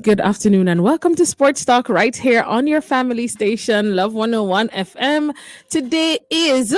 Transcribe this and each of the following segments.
good afternoon, and welcome to Sports Talk right here on your family station, Love 101 FM. Today is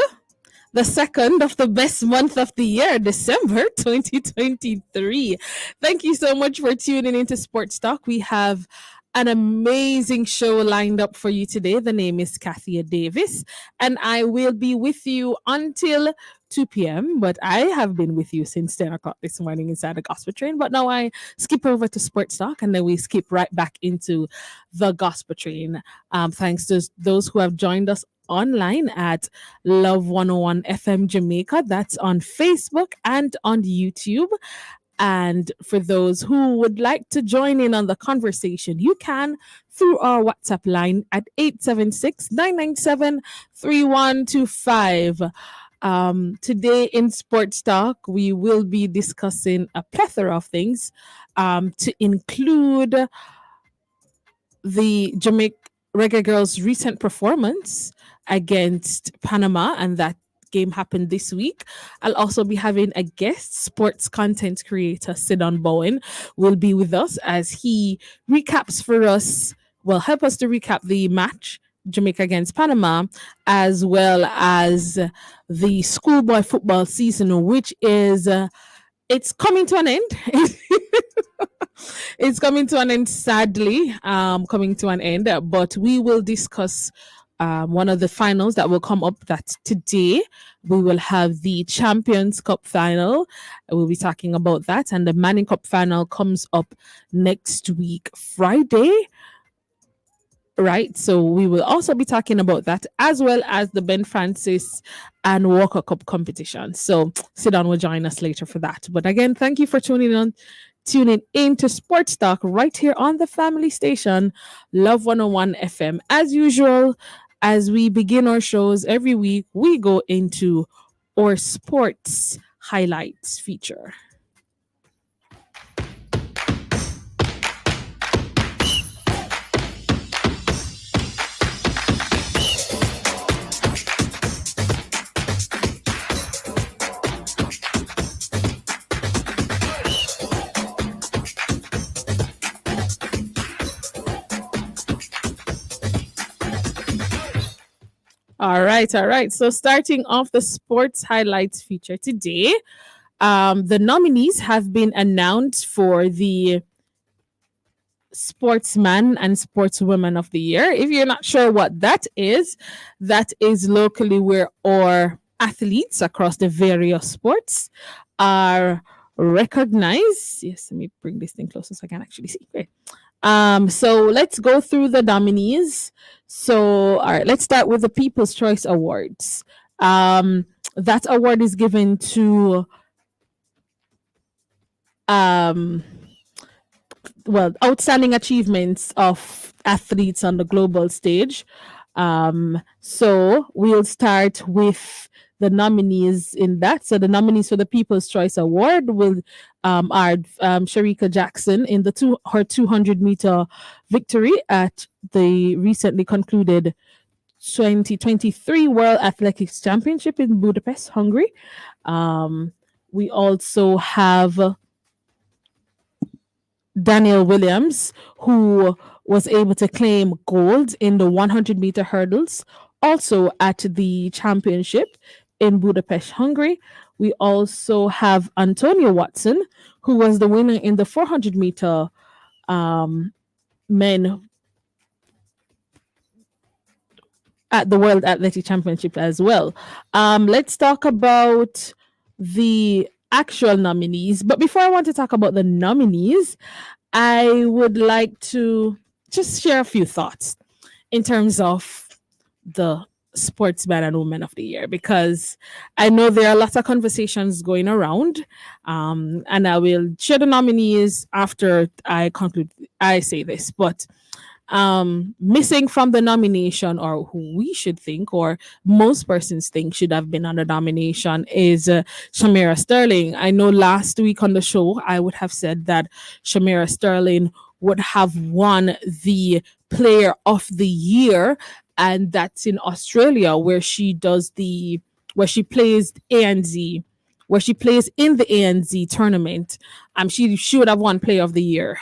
the second of the best month of the year, December 2023. Thank you so much for tuning into Sports Talk. We have an amazing show lined up for you today. The name is Kathya Davis, and I will be with you until 2 p.m. But I have been with you since 10 o'clock this morning inside the gospel train. But now I skip over to Sports Talk and then we skip right back into the gospel train. Thanks to those who have joined us online at Love 101 FM Jamaica. That's on Facebook and on YouTube. And for those who would like to join in on the conversation, you can through our WhatsApp line at 876-997-3125. Today in Sports Talk, we will be discussing a plethora of things to include the Jamaica Reggae Girls' recent performance against Panama, and that game happened this week. I'll also be having a guest sports content creator, Sidon Bowen, will be with us as he recaps for us, well, help us to recap the match, Jamaica against Panama, as well as the schoolboy football season, which is it's coming to an end. It's coming to an end, sadly, coming to an end. But we will discuss one of the finals that will come up. That today we will have the Champions Cup final. We'll be talking about that, and the Manning Cup final comes up next week, Friday. Right, so we will also be talking about that as well as the Ben Francis and Walker Cup competition. So Sidon will join us later for that. But again, thank you for tuning in to Sports Talk right here on the family station, Love 101 FM. As usual, as we begin our shows every week, we go into our sports highlights feature. All right. So starting off the sports highlights feature today, the nominees have been announced for the Sportsman and Sportswoman of the Year. If you're not sure what that is locally where our athletes across the various sports are recognized. Yes, let me bring this thing closer so I can actually see. Okay. So let's go through the nominees. So, all right, let's start with the People's Choice Awards. That award is given to, outstanding achievements of athletes on the global stage. So we'll start with the nominees in that. So the nominees for the People's Choice Award will are Sharika Jackson in her 200-meter victory at the recently concluded 2023 World Athletics Championship in Budapest, Hungary. We also have Daniel Williams, who was able to claim gold in the 100-meter hurdles, also at the championship in Budapest, Hungary. We also have Antonio Watson, who was the winner in the 400-meter men at the World Athletic Championship as well. Let's talk about the actual nominees. But before I want to talk about the nominees, I would like to just share a few thoughts in terms of the Sportsman and Woman of the Year, because I know there are lots of conversations going around, and I will share the nominees after I say this. But missing from the nomination, or who we should think, or most persons think should have been on the nomination, is Shamira Sterling. I know last week on the show I would have said that Shamira Sterling would have won the Player of the Year, and that's in Australia, where she plays ANZ, where she plays in the ANZ tournament. She would have won Player of the Year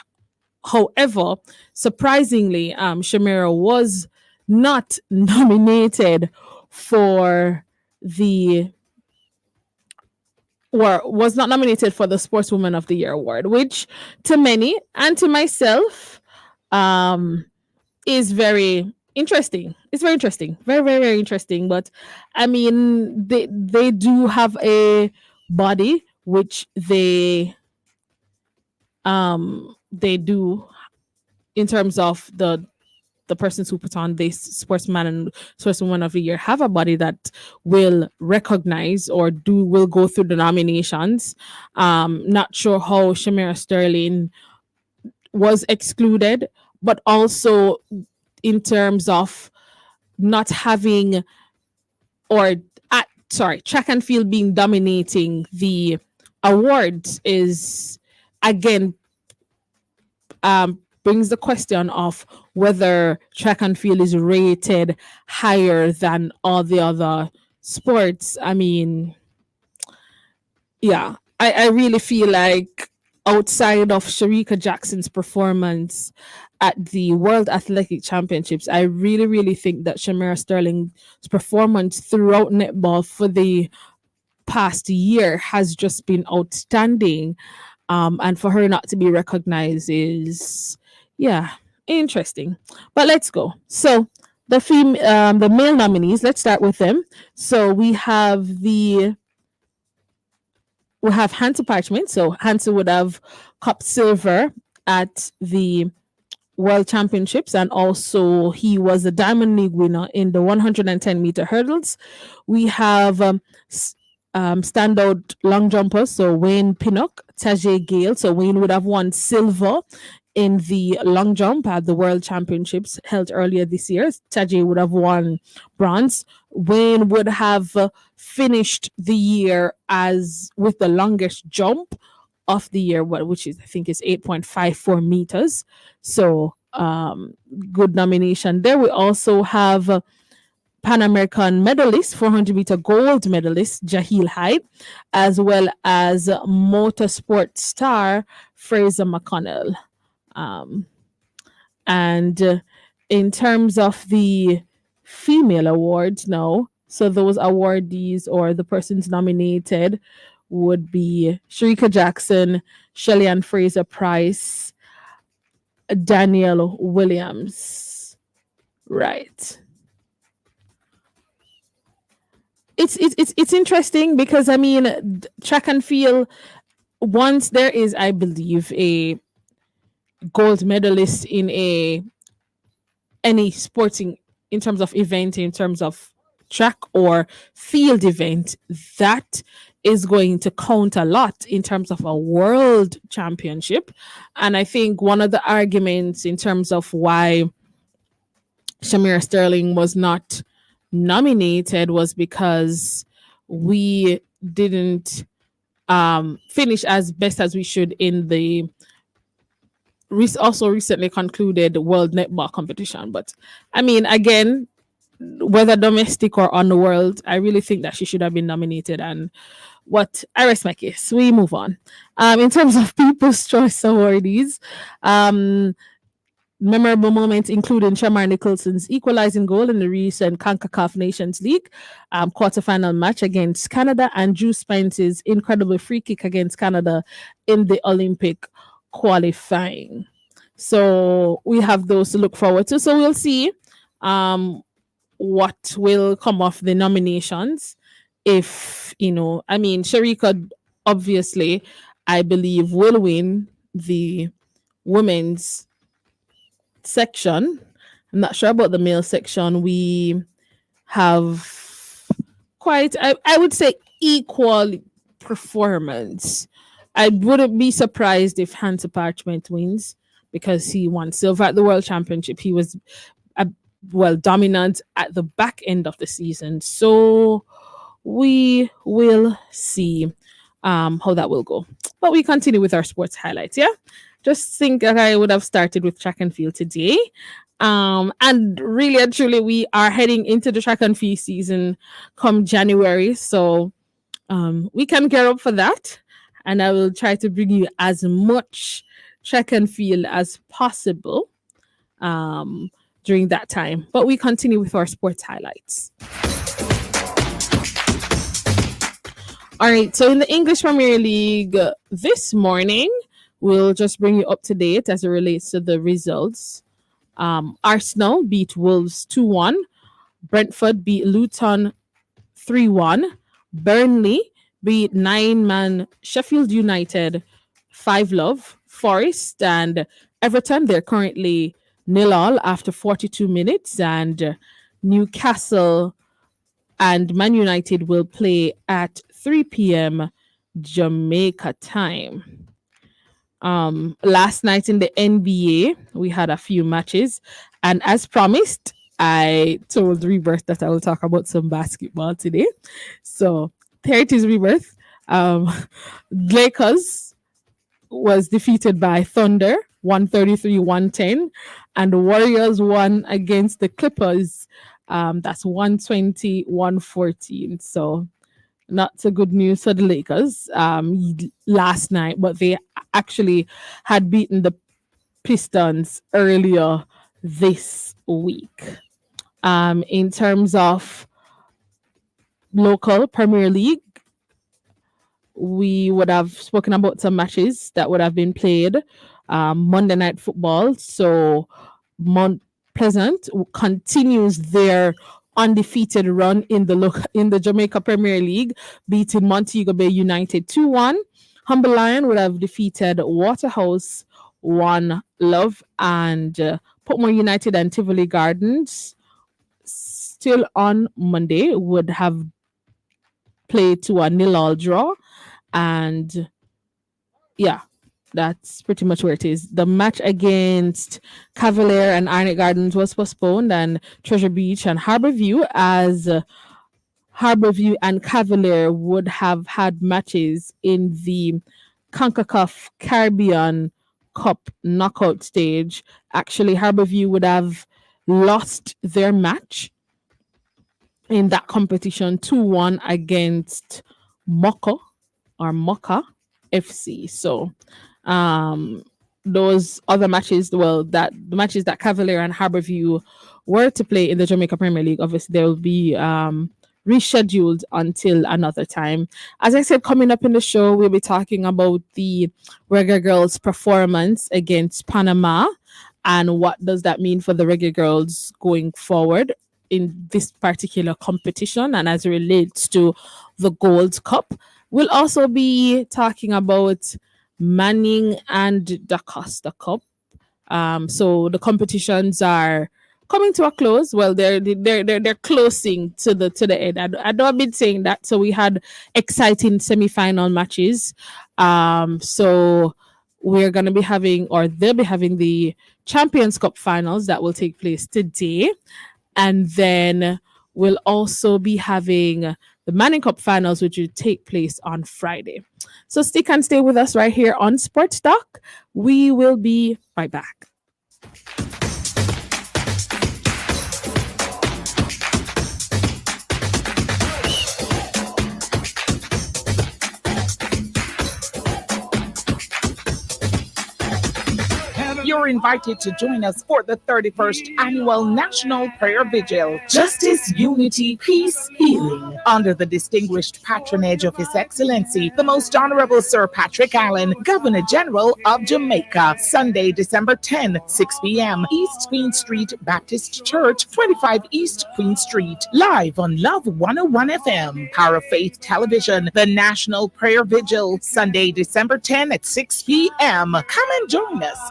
However, surprisingly, Shamira was not nominated for the or was not nominated for the Sportswoman of the Year award, which to many and to myself um is very interesting. It's very interesting. Very, very, very interesting. But I mean they do have a body which they do in terms of the persons who put on this sportsman and sportswoman of the year have a body that will recognize or do will go through the nominations. Not sure how Shamira Sterling was excluded, but also in terms of not having or track and field being dominating the awards is again brings the question of whether track and field is rated higher than all the other sports. I mean, yeah, I really feel like outside of Sharika Jackson's performance at the World Athletic Championships, I really, really think that Shamira Sterling's performance throughout netball for the past year has just been outstanding. And for her not to be recognized is, yeah, interesting. But let's go. So the male nominees. Let's start with them. So we have Hunter Parchment. So Hunter would have cup silver at the World Championships, and also he was a Diamond League winner in the 110-meter hurdles. We have standout long jumpers, so Wayne Pinnock, Tajay Gale. So Wayne would have won silver in the long jump at the World Championships held earlier this year. Tajay would have won bronze. Wayne would have finished the year as with the longest jump of the year, which is I think is 8.54 meters. So good nomination there. We also have Pan American medalist, 400-meter gold medalist Jahil Hyde, as well as motorsport star Fraser McConnell. And in terms of the female awards now, so those awardees or the persons nominated would be Sharika Jackson, Shelly Ann Fraser Price, Danielle Williams. Right. It's interesting because I mean track and field, once there is, I believe, a gold medalist in any sporting in terms of event, in terms of track or field event, that is going to count a lot in terms of a world championship. And I think one of the arguments in terms of why Shamira Sterling was not nominated was because we didn't finish as best as we should in the also recently concluded World Netball competition. But I mean, again, whether domestic or on the world, I really think that she should have been nominated. And what I rest my case. We move on. In terms of People's Choice awardees, memorable moments including Shamar Nicholson's equalizing goal in the recent CONCACAF Nations League quarterfinal match against Canada, and Drew Spence's incredible free kick against Canada in the Olympic qualifying. So we have those to look forward to. So we'll see what will come off the nominations. If, I mean, Sharika obviously, I believe, will win the women's section. I'm not sure about the male section. We have quite, I would say, equal performance. I wouldn't be surprised if Hunter Parchment wins because he won silver at the World Championship. He was dominant at the back end of the season. So we will see how that will go. But we continue with our sports highlights, yeah? Just think that I would have started with track and field today. And really and truly, we are heading into the track and field season come January. So we can gear up for that. And I will try to bring you as much track and field as possible during that time. But we continue with our sports highlights. All right, so in the English Premier League this morning, we'll just bring you up to date as it relates to the results. Arsenal beat Wolves 2-1. Brentford beat Luton 3-1. Burnley beat nine-man Sheffield United 5-0. Forest and Everton, they're currently 0-0 after 42 minutes. And Newcastle and Man United will play at 3 p.m. Jamaica time. Last night in the NBA, we had a few matches. And as promised, I told Rebirth that I will talk about some basketball today. So here it is, Rebirth. Lakers was defeated by Thunder 133-110, and Warriors won against the Clippers. That's 120-114. So not so good news for the Lakers last night, but they actually had beaten the Pistons earlier this week. In terms of local Premier League, we would have spoken about some matches that would have been played. Monday Night Football. So Mount Pleasant continues their undefeated run in the Jamaica Premier League, beating Montego Bay United 2-1. Humble Lion would have defeated Waterhouse 1-0, and Portmore United and Tivoli Gardens, still on Monday, would have played to a 0-0 draw. And yeah, that's pretty much where it is. The match against Cavalier and Arnett Gardens was postponed, and Treasure Beach and Harborview, as Harborview and Cavalier would have had matches in the CONCACAF Caribbean Cup knockout stage. Actually, Harborview would have lost their match in that competition 2-1 against Mocha FC. So those other matches, the matches that Cavalier and Harborview were to play in the Jamaica Premier League, obviously they will be rescheduled until another time. As I said, coming up in the show, we'll be talking about the Reggae Girls' performance against Panama and what does that mean for the Reggae Girls going forward in this particular competition and as it relates to the Gold Cup. We'll also be talking about Manning and Da Costa Cup. So the competitions are coming to a close. Well, they're closing to the end. I know I've been saying that. So we had exciting semi-final matches. So we're gonna be having, or they'll be having, the Champions Cup finals that will take place today, and then we'll also be having the Manning Cup finals, which will take place on Friday. So stick and stay with us right here on Sports Talk. We will be right back. You're invited to join us for the 31st Annual National Prayer Vigil, Justice, Unity, Peace, Healing, under the distinguished patronage of His Excellency, the Most Honorable Sir Patrick Allen, Governor General of Jamaica. Sunday, December 10, 6 p.m., East Queen Street Baptist Church, 25 East Queen Street. Live on Love 101 FM, Power of Faith Television, the National Prayer Vigil, Sunday, December 10 at 6 p.m. Come and join us.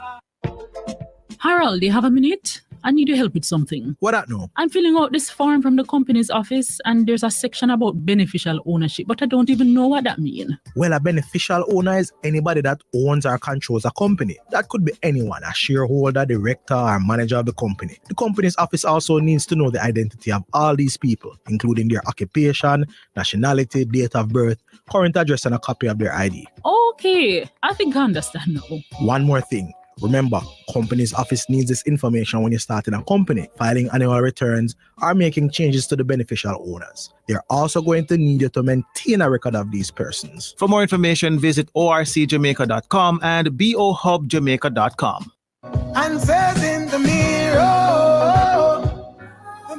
Harold, do you have a minute? I need your help with something. What that no? I'm filling out this form from the company's office and there's a section about beneficial ownership, but I don't even know what that means. Well, a beneficial owner is anybody that owns or controls a company. That could be anyone, a shareholder, director, or manager of the company. The company's office also needs to know the identity of all these people, including their occupation, nationality, date of birth, current address, and a copy of their ID. Okay, I think I understand now. One more thing. Remember, company's office needs this information when you're starting a company, filing annual returns, or making changes to the beneficial owners. They're also going to need you to maintain a record of these persons. For more information, visit orcjamaica.com and bohubjamaica.com. Answers in the mirror.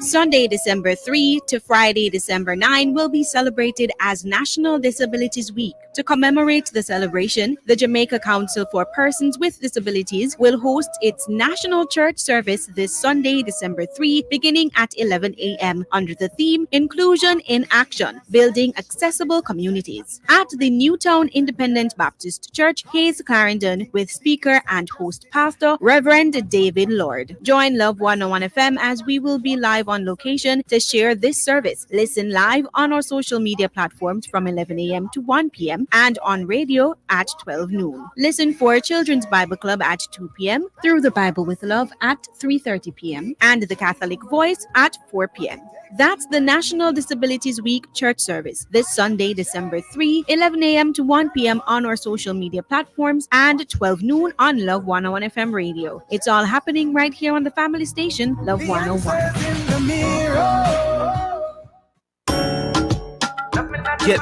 Sunday, December 3 to Friday, December 9 will be celebrated as National Disabilities Week. To commemorate the celebration, the Jamaica Council for Persons with Disabilities will host its National Church Service this Sunday, December 3, beginning at 11 a.m. under the theme Inclusion in Action, Building Accessible Communities at the Newtown Independent Baptist Church, Hayes, Clarendon, with speaker and host pastor Reverend David Lord. Join Love 101 FM as we will be live on location to share this service. Listen live on our social media platforms from 11 a.m. to 1 p.m. and on radio at 12 noon. Listen for Children's Bible Club at 2 p.m., Through the Bible with Love at 3:30 p.m., and the Catholic Voice at 4 p.m. That's the National Disabilities Week church service this Sunday, December 3, 11 a.m. to 1 p.m. on our social media platforms and 12 noon on Love 101 FM radio. It's all happening right here on the family station, Love 101. Get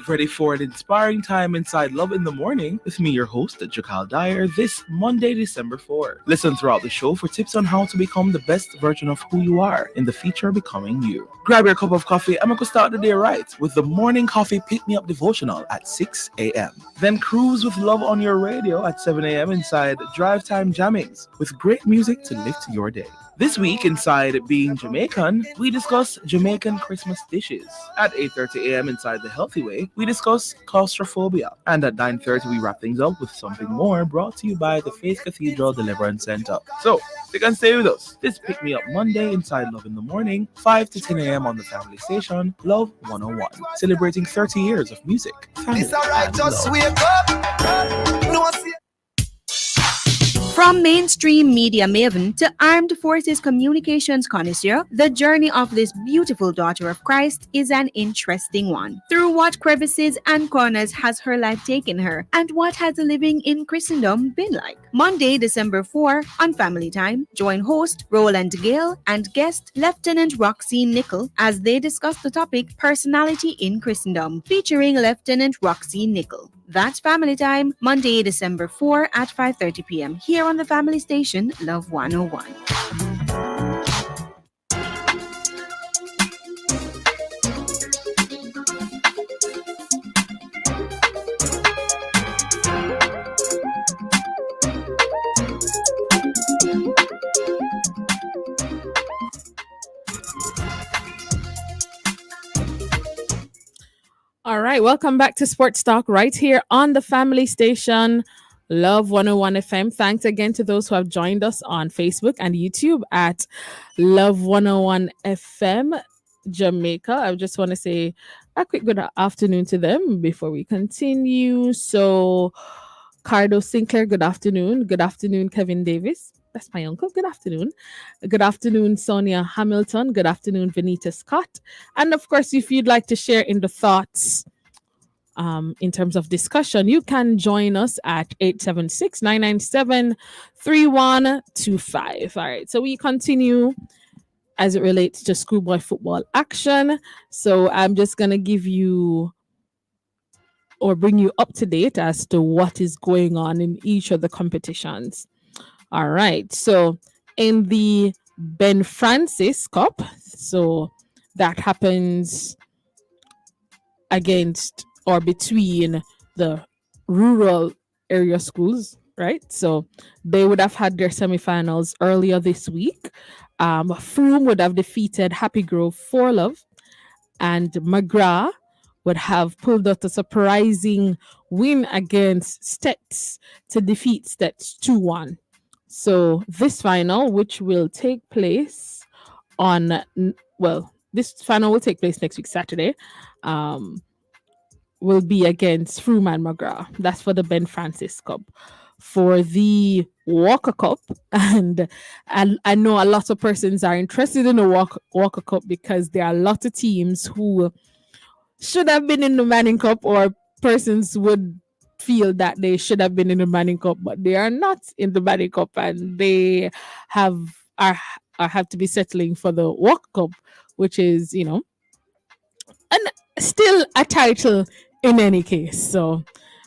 ready for an inspiring time inside Love in the Morning with me, your host, Jakal Dyer, this Monday, December 4. Listen throughout the show for tips on how to become the best version of who you are in the feature Becoming You. Grab your cup of coffee and we'll start the day right with the Morning Coffee Pick Me Up devotional at 6 a.m. Then cruise with Love on your radio at 7 a.m. inside Drive Time Jammings with great music to lift your day. This week, inside Being Jamaican, we discuss Jamaican Christmas dishes. At 8:30 a.m. inside The Healthy Way, we discuss claustrophobia. And at 9:30, we wrap things up with something more brought to you by the Faith Cathedral Deliverance Center. So, you can stay with us. This Pick Me Up Monday inside Love in the Morning, 5 to 10 a.m. on the family station, Love 101. Celebrating 30 years of music. It's alright, just wake up. No, see. From mainstream media maven to armed forces communications connoisseur, the journey of this beautiful daughter of Christ is an interesting one. Through what crevices and corners has her life taken her, and what has living in Christendom been like? Monday, December 4, on Family Time, join host Roland Gale and guest Lieutenant Roxy Nickel as they discuss the topic Personality in Christendom, featuring Lieutenant Roxy Nickel. That's Family Time, Monday, December 4 at 5:30 p.m. here on the family station, Love 101. All right, welcome back to Sports Talk right here on the family station, Love 101 FM. Thanks again to those who have joined us on Facebook and YouTube at Love 101 FM Jamaica. I just want to say a quick good afternoon to them before we continue. So, Cardo Sinclair, good afternoon. Good afternoon, Kevin Davis. That's my uncle. Good afternoon. Good afternoon, Sonia Hamilton. Good afternoon, Venita Scott. And of course, if you'd like to share in the thoughts in terms of discussion, you can join us at 876-997-3125. All right, so we continue as it relates to schoolboy football action. So I'm just going to give you or bring you up to date as to what is going on in each of the competitions. All right, so in the Ben Francis Cup, so that happens against or between the rural area schools, right? So they would have had their semifinals earlier this week. Froome would have defeated Happy Grove 4-Love, and McGrath would have pulled out a surprising win against Stets to defeat Stets 2-1. So this final, which will take place this final will take place next week, Saturday, will be against Froome and McGrath. That's for the Ben Francis Cup. For the Walker Cup, and I know a lot of persons are interested in the Walker Cup because there are a lot of teams who should have been in the Manning Cup, or persons would feel that they should have been in the Manning Cup, but they are not in the Manning Cup, and they have are, have to be settling for the Walk Cup, which is, and still a title in any case. So,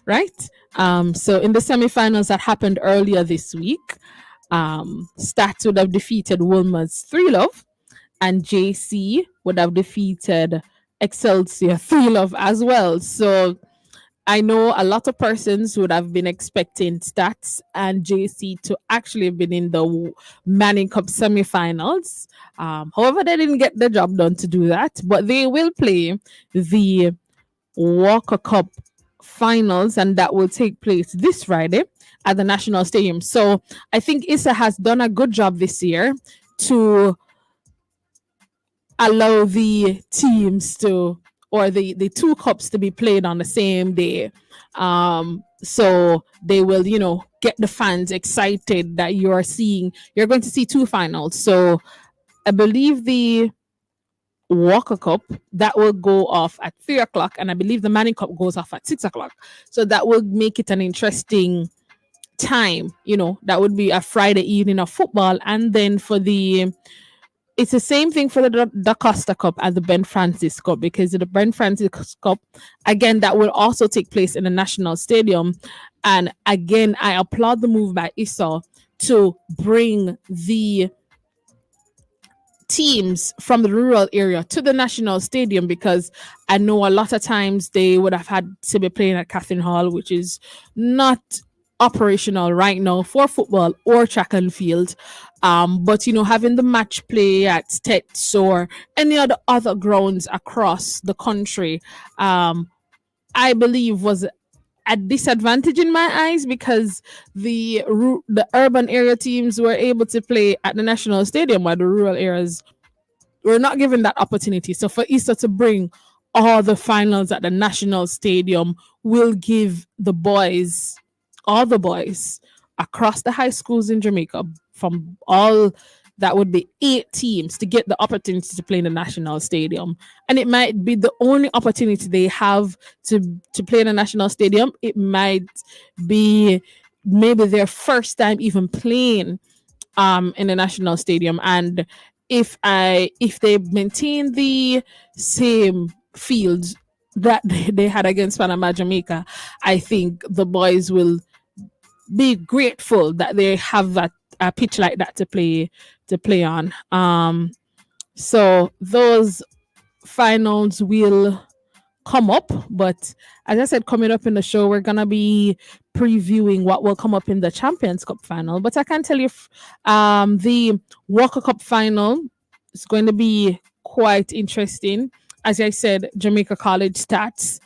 right. So in the semifinals that happened earlier this week, Stats would have defeated Wolmer's 3 Love, and JC would have defeated Excelsior 3 Love as well. So I know a lot of persons would have been expecting Stats and JC to actually have been in the Manning Cup semifinals. However, they didn't get the job done to do that, but they will play the Walker Cup finals, and that will take place this Friday at the National Stadium. So I think Issa has done a good job this year to allow the teams to, or the two cups to be played on the same day. So they will, get the fans excited that you're going to see two finals. So I believe the Walker Cup that will go off at 3 o'clock, and I believe the Manning Cup goes off at 6 o'clock. So that will make it an interesting time. That would be a Friday evening of football, and then it's the same thing for the Costa Cup and the Ben Francis Cup, because the Ben Francis Cup, again, that will also take place in the National Stadium. And again, I applaud the move by Issa to bring the teams from the rural area to the National Stadium, because I know a lot of times they would have had to be playing at Catherine Hall, which is not operational right now for football or track and field. But having the match play at Stets or any other grounds across the country, I believe was a disadvantage in my eyes, because the urban area teams were able to play at the National Stadium, while the rural areas were not given that opportunity. So for Issa to bring all the finals at the National Stadium will give all the boys across the high schools in Jamaica, from all that would be 8 teams, to get the opportunity to play in the National Stadium. And it might be the only opportunity they have to play in the National Stadium. It might be maybe their first time even playing in the National Stadium. And if they maintain the same field that they had against Panama Jamaica, I think the boys will be grateful that they have a pitch like that to play on. So those finals will come up, but as I said, coming up in the show, we're gonna be previewing what will come up in the Champions Cup final. But I can tell you, the Walker Cup final is going to be quite interesting. As I said, Jamaica College Stats.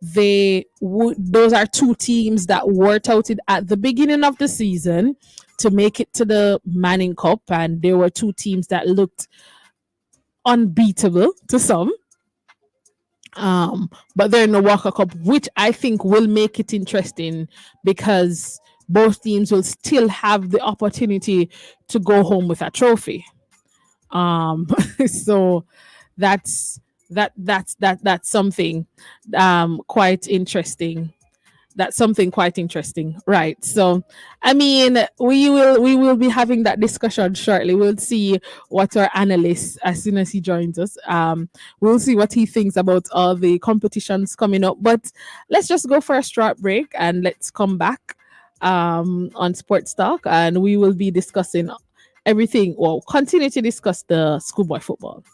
Those are two teams that were touted at the beginning of the season to make it to the Manning Cup, and there were two teams that looked unbeatable to some. But they're in the Walker Cup, which I think will make it interesting, because both teams will still have the opportunity to go home with a trophy. So that's something quite interesting. That's something quite interesting, right? So I mean, we will be having that discussion shortly. We'll see what our analyst, as soon as he joins us, we'll see what he thinks about all the competitions coming up. But let's just go for a short break, and let's come back on Sports Talk, and we will be discussing everything, or continue to discuss the schoolboy football.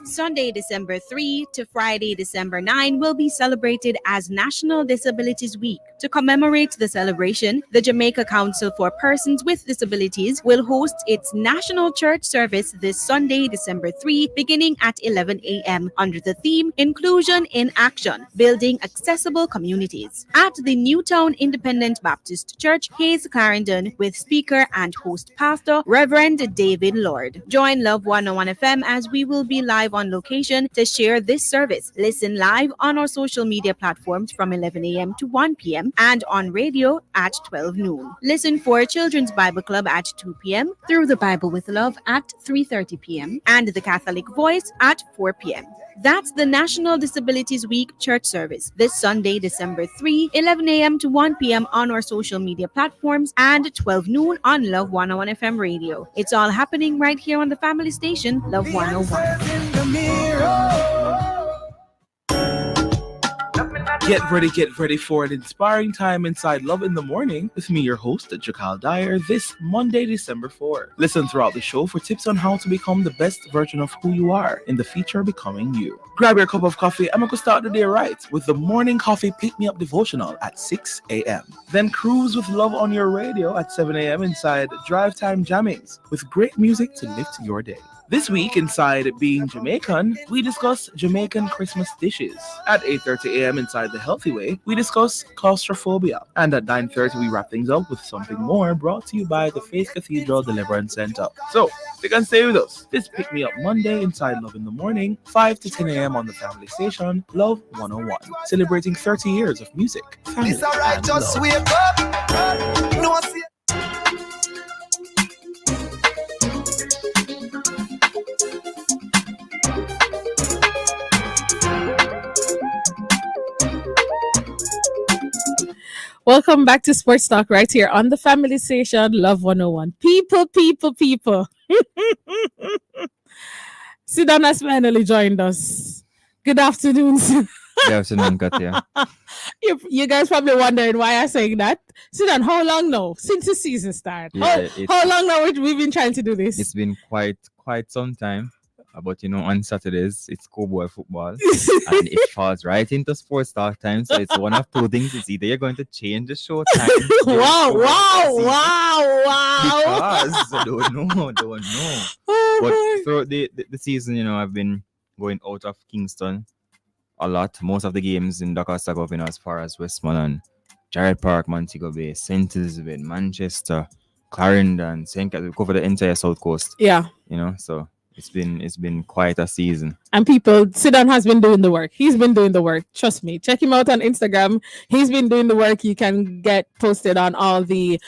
Sunday, December 3 to Friday, December 9 will be celebrated as National Disabilities Week. To commemorate the celebration, the Jamaica Council for Persons with Disabilities will host its national church service this Sunday, December 3, beginning at 11 a.m. under the theme Inclusion in Action, Building Accessible Communities at the Newtown Independent Baptist Church, Hayes, Clarendon, with speaker and host pastor Reverend David Lord. Join Love 101 FM as we will be live on location to share this service. Listen live on our social media platforms from 11 a.m. to 1 p.m. and on radio at 12 noon. Listen for Children's Bible Club at 2 p.m., Through the Bible with Love at 3:30 p.m., and The Catholic Voice at 4 p.m. That's the National Disabilities Week church service this Sunday, December 3, 11 a.m. to 1 p.m. on our social media platforms and 12 noon on Love 101 FM radio. It's all happening right here on the family station, Love 101. Get ready for an inspiring time inside Love in the Morning with me, your host, Jakal Dyer, this Monday, December 4. Listen throughout the show for tips on how to become the best version of who you are in the feature Becoming You. Grab your cup of coffee and we're going to start the day right with the Morning Coffee Pick Me Up devotional at 6 a.m. Then cruise with Love on your radio at 7 a.m. inside Drive Time Jammings with great music to lift your day. This week, inside Being Jamaican, we discuss Jamaican Christmas dishes. At 8:30 a.m. inside The Healthy Way, we discuss claustrophobia. And at 9:30, we wrap things up with something more brought to you by the Faith Cathedral Deliverance Center. So, you can stay with us. This Pick Me Up Monday inside Love in the Morning, 5 to 10 a.m. on the family station, Love 101. Celebrating 30 years of music, family, It's alright, and just love. wake up. No, see. Welcome back to Sports Talk right here on the family station, Love 101. People. Sidan has finally joined us. Good afternoon. Good afternoon, Kathya. You guys probably wondering why I'm saying that. Sidan, how long now? Since the season started. Yeah, How long now we've been trying to do this? It's been quite some time. But on Saturdays it's schoolboy football, and it falls right into sports talk time. So it's one of two things. It's either you're going to change the show time. Wow. Because I don't know. Oh, But boy. throughout the season, I've been going out of Kingston a lot. Most of the games in Doncaster Cup, as far as Westmoreland, Jared Park, Montego Bay, St. Elizabeth, Manchester, Clarendon, St. We cover the entire South Coast. Yeah. So it's been quite a season. And people, Sidan has been doing the work. He's been doing the work. Trust me. Check him out on Instagram. He's been doing the work. You can get posted on all the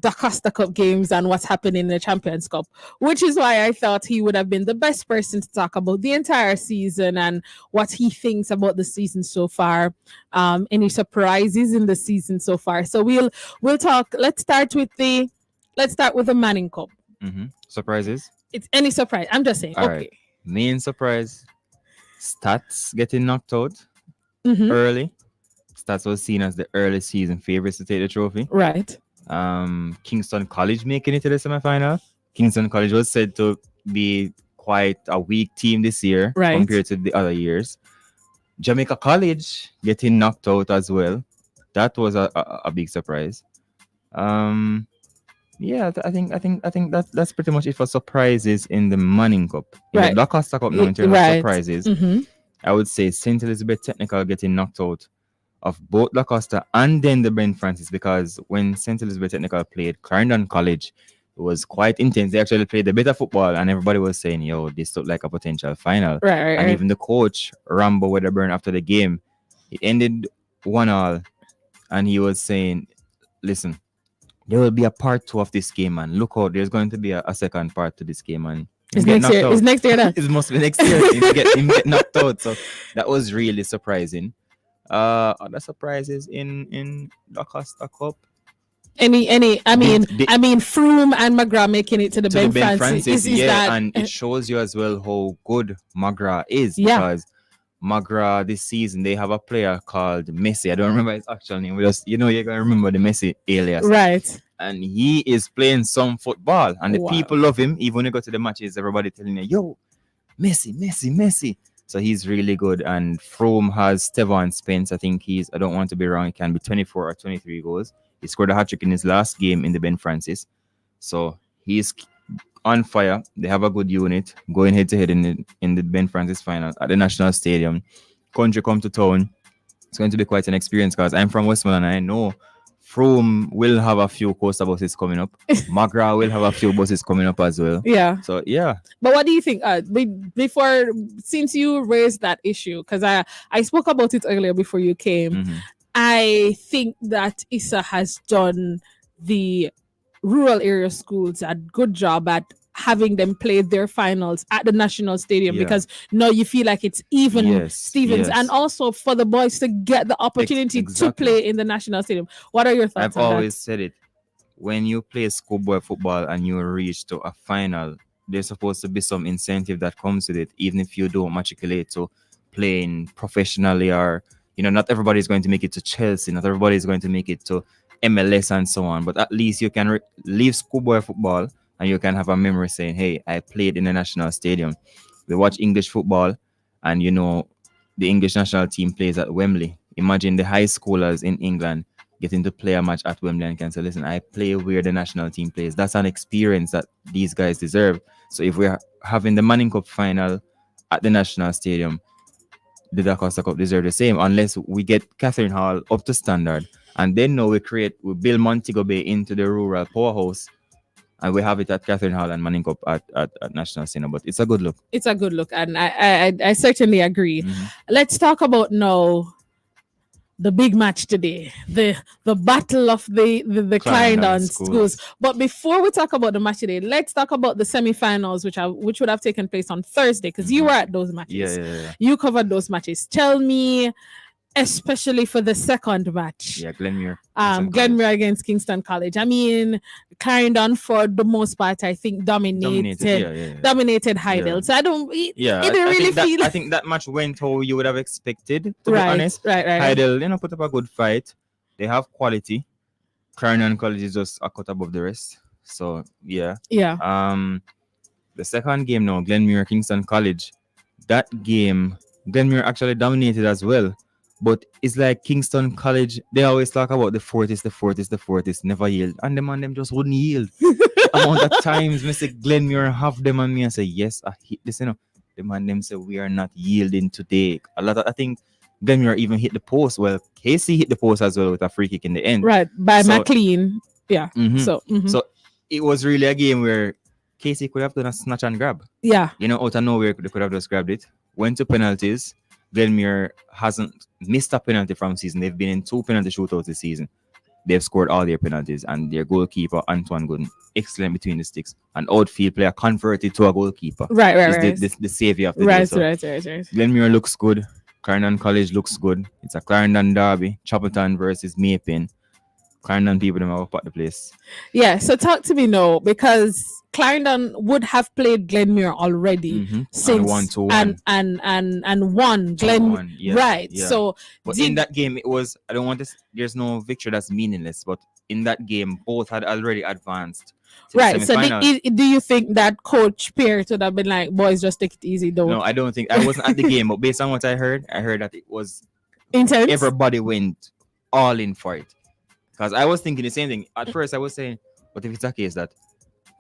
Costa Cup games and what's happening in the Champions Cup, which is why I thought he would have been the best person to talk about the entire season and what he thinks about the season so far. Any surprises in the season so far. So we'll talk. Let's start with the Manning Cup. Surprises? It's any surprise. I'm just saying. All Okay. right. Main surprise, Stats getting knocked out Mhm. early. Stats was seen as the early season favorites to take the trophy. Right. Kingston College making it to the semi-final. Kingston College was said to be quite a weak team this year Right. compared to the other years. Jamaica College getting knocked out as well. That was a big surprise. Yeah, I think that's pretty much it for surprises in the Manning Cup. In Right. the Doncaster Cup, now, in terms Right. of surprises, Mhm. I would say St. Elizabeth Technical getting knocked out of both Doncaster and then the Brent Francis, because when St. Elizabeth Technical played Clarendon College, it was quite intense. They actually played the better football, and everybody was saying, "Yo, this looked like a potential final." Right. And even the coach, Rambo Wedderburn, after the game, it ended 1-1, and he was saying, "Listen, there will be a part 2 of this game, and look out, there's going to be a second part to this game." And It's next year. It's next year. Then. It must be next year. him get knocked out. So that was really surprising. Other surprises in the Costa Cup. I mean, The- Froome and McGrath making it to the to Ben the Ben Francis. Francis, Is yeah, that, and it shows you as well how good McGrath is, Yeah. because McGrath this season they have a player called Messi. I don't remember his actual name. We just you're gonna remember the Messi alias, right. and he is playing some football, and the Wow. people love him. Even when you go to the matches, everybody telling you, "Yo, Messi." So he's really good. And Frome has Stevan Spence. I think I don't want to be wrong, it can be 24 or 23 goals. He scored a hat trick in his last game in the Ben Francis. So he's on fire. They have a good unit going head to head in the Ben Francis finals at the National Stadium. Country come to town. It's going to be quite an experience because I'm from Westmoreland and I know Frome will have a few coaster buses coming up. McGrath will have a few buses coming up as well. Yeah. So yeah. But what do you think? Before, since you raised that issue, because I spoke about it earlier before you came, Mhm. I think that ISA has done the rural area schools a good job at having them play their finals at the national stadium Yeah. because now you feel like it's even Yes, Stevens, yes. and also for the boys to get the opportunity to exactly. play in the national stadium. What are your thoughts I've on always said it. When you play schoolboy football and you reach to a final, there's supposed to be some incentive that comes with it, even if you don't matriculate to playing professionally or, not everybody is going to make it to Chelsea, not everybody is going to make it to MLS and so on, but at least you can leave schoolboy football and you can have a memory saying, hey, I played in the national stadium. We watch English football and, the English national team plays at Wembley. Imagine the high schoolers in England getting to play a match at Wembley and can say, listen, I play where the national team plays. That's an experience that these guys deserve. So if we're having the Manning Cup final at the national stadium, the Da Costa Cup deserve the same, unless we get Catherine Hall up to standard. And then now we build Montego Bay into the rural powerhouse, and we have it at Catherine Hall and Manning Cup at National Stadium. But it's a good look. It's a good look, and I certainly agree. Mhm. Let's talk about now the big match today, the battle of the Clarendon Clarendon schools. But before we talk about the match today, let's talk about the semi-finals, which would have taken place on Thursday, because you were at those matches. Yeah. You covered those matches. Tell me, especially for the second match. Yeah, Glenmuir. Glenmuir against Kingston College. I mean, Clarendon for the most part, I think dominated Heidel. Yeah. So I don't. It didn't I really think that, feel. I think that match went how you would have expected. To be Right, honest, right. Heidel, put up a good fight. They have quality. Clarendon College is just a cut above the rest. So yeah. Yeah. The second game now, Glenmuir Kingston College. That game, Glenmuir actually dominated as well. But it's like Kingston College, they always talk about the forties, never yield. And them just wouldn't yield. The amount of times Mr. Glenmuir have them on me and say, yes, I hit this, The man them say, we are not yielding today. I think Glenmuir even hit the post. Well, Casey hit the post as well with a free kick in the end. Right, by McLean. Yeah. Mhm. So it was really a game where Casey could have done a snatch and grab. yeah. Out of nowhere, they could have just grabbed it. Went to penalties. Glenmuir hasn't missed a penalty from season. They've been in 2 penalty shootouts this season. They've scored all their penalties, and their goalkeeper, Antoine Gooden, excellent between the sticks. An outfield player converted to a goalkeeper. Right. Is the savior of the day. Right. So Glenmuir looks good. Clarendon College looks good. It's a Clarendon derby. Chapelton versus Maypen. Clarendon people them up at the place. Yeah. So talk to me now, because Clarendon would have played Glenmuir already since and won 2-1. and won Glenmuir. Yeah, right. yeah. So But in that game, it was, I don't want to, there's no victory that's meaningless, but in that game, both had already advanced to right. the So semifinals. do you think that Coach Pierce would have been like, boys, just take it easy, though? No, I don't think, I wasn't at the game, but based on what I heard that it was, Intense. everybody went all in for it. Because I was thinking the same thing. At first, I was saying, what if it's a case that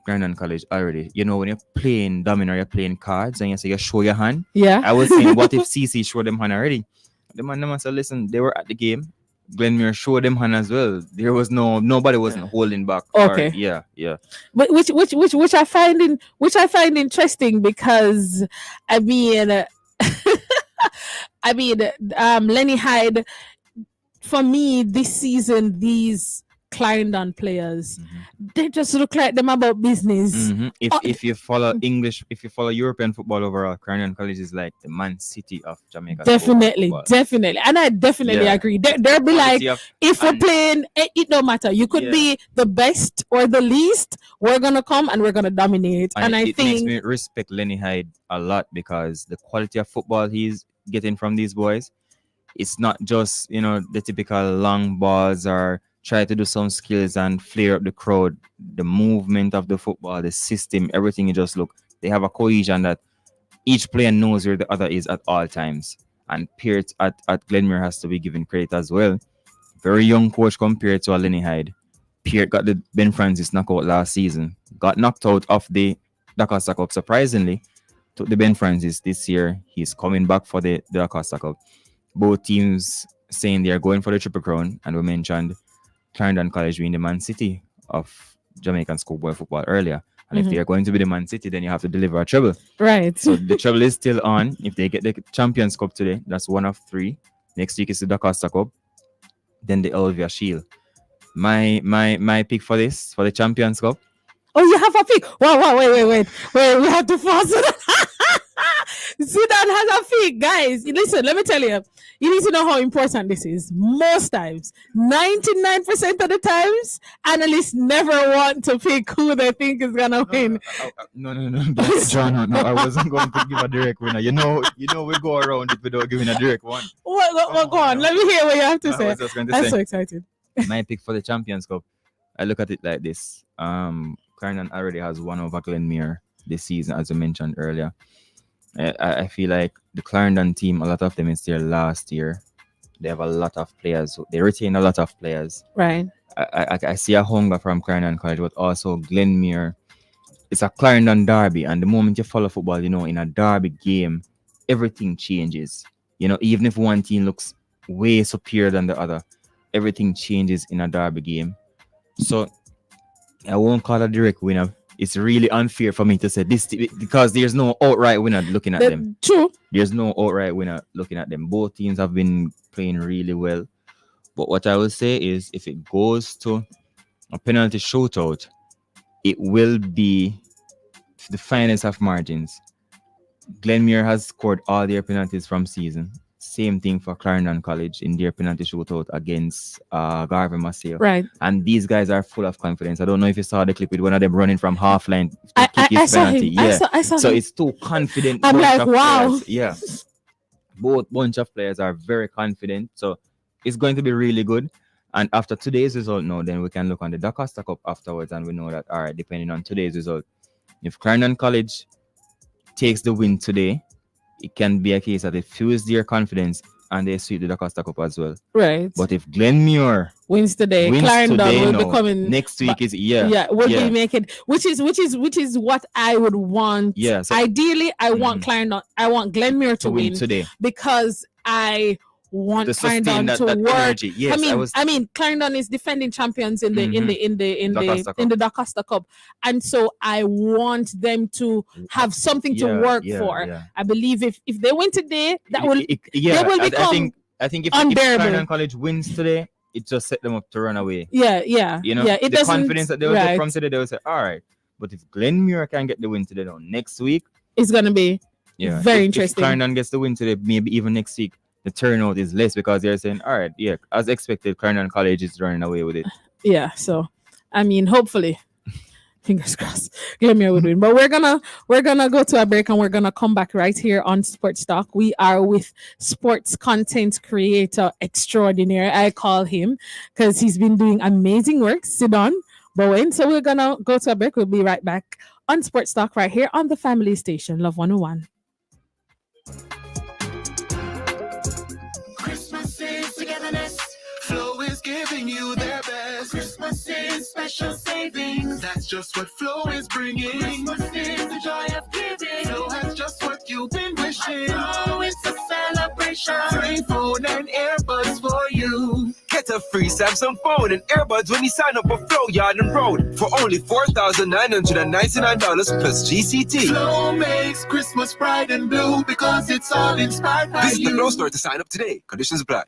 Clarendon College already, when you're playing domino, you're playing cards, and you say you show your hand. Yeah. I was saying, what if CC showed them hand already? The man must have listened. They were at the game. Glenmuir showed them hand as well. There was nobody wasn't holding back. Okay. Yeah. But which I find interesting, because I mean Lenny Hyde, for me this season, these Clarendon players, they just look like them about business. Mhm. If you follow English, if you follow European football overall, Clarendon College is like the Man City of Jamaica. Definitely, and I definitely Yeah. agree. They'll be like, Quality of- if we're and- playing, it don't matter. You could Yeah. be the best or the least. We're gonna come and we're gonna dominate. And I it makes think me respect Lenny Hyde a lot, because the quality of football he's getting from these boys, it's not just the typical long balls or try to do some skills and flare up the crowd. The movement of the football, the system, everything, you just look. They have a cohesion that Each player knows where the other is at all times. And Peart at Glenmuir has to be given credit as well. Very young coach compared to a Lenny Hyde. Peart got the Ben Francis knockout last season. Got knocked out of the Acosta Cup, surprisingly. Took the Ben Francis this year. He's coming back for the Acosta Cup. Both teams saying they are going for the Triple Crown. And we mentioned Clarendon College being the Man City of Jamaican schoolboy football earlier. And if they are going to be the Man City, then you have to deliver a treble. Right. So the treble is still on. If they get the Champions Cup today, that's one of 3. Next week is the Acosta Cup. Then the Elvia Shield. My pick for this, for the Champions Cup. Oh, you have a pick. Wow, wait. We have to pause it. Sudan has a pick, guys. Listen, let me tell you. You need to know how important this is. Most times, 99% of the times, analysts never want to pick who they think is gonna win. No. John, no, I wasn't going to give a direct winner. You know, we go around it without giving a direct one. Go on. Let me hear what you have to say. I was just going to I'm say, so excited. my pick for the Champions Cup, I look at it like this. Clarendon already has won over Glenmuir this season, as I mentioned earlier. I feel like the Clarendon team, a lot of them is their last year. They have a lot of players. They retain a lot of players. Right. I see a hunger from Clarendon College, but also Glenmuir. It's a Clarendon derby, and the moment you follow football, in a derby game, everything changes. Even if one team looks way superior than the other, everything changes in a derby game. So I won't call a direct winner. It's really unfair for me to say this because there's no outright winner looking at them. True. There's no outright winner looking at them. Both teams have been playing really well. But what I will say is if it goes to a penalty shootout, it will be the finest of margins. Glenmuir has scored all their penalties from season. Same thing for Clarendon College in their penalty shootout against Garvey Maceo. Right. And these guys are full of confidence. I don't know if you saw the clip with one of them running from half line to kick I his saw penalty. him. Yeah. I saw So him. it's too confident. I'm bunch like, of wow. players. Yeah. Both bunch of players are very confident. So it's going to be really good. And after today's result now, then we can look on the Acosta Cup afterwards and we know that, all right, depending on today's result, if Clarendon College takes the win today, it can be a case that they fuse their confidence and they sweep the Acosta Cup as well. Right. But if Glenmuir wins today, Clarendon will be coming next week back. is Will be making which is what I would want. Yeah, so, ideally I want Clarendon, I want Glenmuir to win today because I want to Clarendon that to work. Energy. Yes, I mean Clarendon is defending champions in the Acosta Cup, and so I want them to have something to work for. Yeah. I believe if they win today, that will they will become I think if unbearable. Clarendon College wins today, it just set them up to run away. Yeah. The confidence that they will get from today, they will say, all right. But if Glenmuir can get the win today, next week it's gonna be very interesting. If Clarendon gets the win today, maybe even next week, the turnout is less because they're saying, all right, as expected, Clarendon College is running away with it. Yeah, so I mean, hopefully, fingers crossed, Glenmuir would win. But we're gonna go to a break and we're gonna come back right here on Sports Talk. We are with sports content creator extraordinaire. I call him because he's been doing amazing work. Sidon Bowen. So we're gonna go to a break. We'll be right back on Sports Talk right here on the Family Station, Love 101. Togetherness. Flow is giving you their best. Christmas is special savings. That's just what Flow is bringing. Christmas is the joy of giving. Flow has just what you've been wishing. Flow is a celebration. Free phone and earbuds for you. Get a free Samsung phone and earbuds when you sign up for Flow Yard and Road for only $4,999 plus GCT. Flow makes Christmas bright and blue because it's all inspired by Visit you. the Flow store to sign up today. Conditions apply.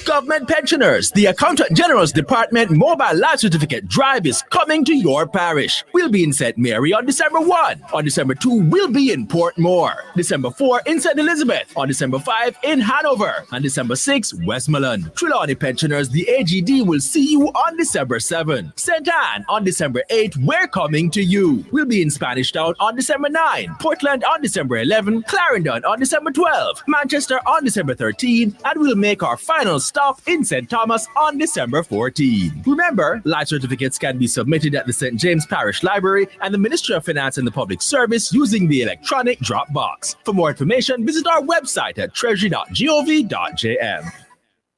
Government pensioners, the Accountant General's Department Mobile Life Certificate Drive is coming to your parish. We'll be in St. Mary on December 1. On December 2, we'll be in Portmore. December 4 in St. Elizabeth. On December 5 in Hanover. And December 6, Westmoreland. Trelawney pensioners, the AGD will see you on December 7. St. Anne on December 8, we're coming to you. We'll be in Spanish Town on December 9. Portland on December 11. Clarendon on December 12. Manchester on December 13. And we'll make our final final stop in St. Thomas on December 14. Remember, life certificates can be submitted at the St. James Parish Library and the Ministry of Finance and the Public Service using the electronic drop box. For more information, visit our website at treasury.gov.jm.